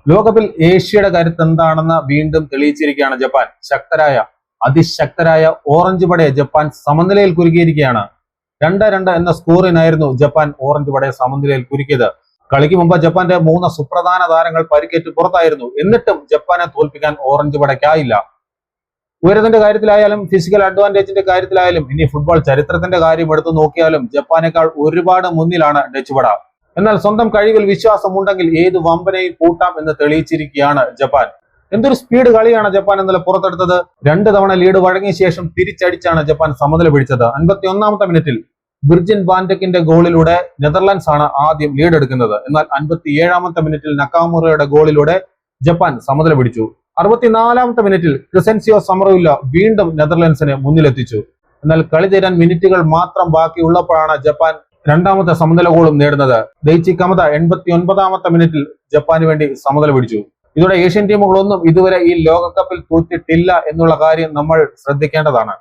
ലോകകപ്പിൽ ഏഷ്യയുടെ കരുത്ത് എന്താണെന്ന് വീണ്ടും തെളിയിച്ചിരിക്കുകയാണ് ജപ്പാൻ. അതിശക്തരായ ഓറഞ്ച് പടയെ ജപ്പാൻ സമനിലയിൽ കുരുക്കിയിരിക്കുകയാണ്. 2-2 എന്ന സ്കോറിനായിരുന്നു ജപ്പാൻ ഓറഞ്ച് പടയെ സമനിലയിൽ കുരുക്കിയത്. കളിക്ക് മുമ്പ് ജപ്പാന്റെ 3 സുപ്രധാന താരങ്ങൾ പരിക്കേറ്റ് പുറത്തായിരുന്നു. എന്നിട്ടും ജപ്പാനെ തോൽപ്പിക്കാൻ ഓറഞ്ച് പടയ്ക്കായില്ല. ഉയരത്തിന്റെ കാര്യത്തിലായാലും ഫിസിക്കൽ അഡ്വാൻറ്റേജിന്റെ കാര്യത്തിലായാലും ഇനി ഫുട്ബോൾ ചരിത്രത്തിന്റെ കാര്യം എടുത്തു നോക്കിയാലും ജപ്പാനേക്കാൾ ഒരുപാട് മുന്നിലാണ് ഡച്ച് പട. എന്നാൽ സ്വന്തം കഴിവിൽ വിശ്വാസമുണ്ടെങ്കിൽ ഏത് വമ്പനെയും കൂട്ടാം എന്ന് തെളിയിച്ചിരിക്കുകയാണ് ജപ്പാൻ. എന്തൊരു സ്പീഡ് കളിയാണ് ജപ്പാൻ ഇന്നലെ പുറത്തെടുത്തത്. 2 തവണ ലീഡ് വഴങ്ങിയ ശേഷം തിരിച്ചടിച്ചാണ് ജപ്പാൻ സമനില പിടിച്ചത്. 51-ാമത്തെ മിനിറ്റിൽ വിർജിൻ വാൻഡക്കിന്റെ ഗോളിലൂടെ നെതർലാൻഡ്സ് ആണ് ആദ്യം ലീഡ് എടുക്കുന്നത്. എന്നാൽ 57-ാമത്തെ മിനിറ്റിൽ നക്കാമുറയുടെ ഗോളിലൂടെ ജപ്പാൻ സമനില പിടിച്ചു. 64-ാമത്തെ മിനിറ്റിൽ ക്രിസെൻസിയോ സമറവില്ല വീണ്ടും നെതർലാൻഡ്സിനെ മുന്നിലെത്തിച്ചു. എന്നാൽ കളി തീരാൻ മിനിറ്റുകൾ മാത്രം ബാക്കിയുള്ളപ്പോഴാണ് ജപ്പാൻ രണ്ടാമത്തെ സമനില ഗോളും നേടുന്നത്. ദൈച്ചി കമത 89-ാമത്തെ മിനിറ്റിൽ ജപ്പാന് വേണ്ടി സമനില പിടിച്ചു. ഇതോടെ ഏഷ്യൻ ടീമുകളൊന്നും ഇതുവരെ ഈ ലോകകപ്പിൽ തോറ്റിട്ടില്ല എന്നുള്ള കാര്യം നമ്മൾ ശ്രദ്ധിക്കേണ്ടതാണ്.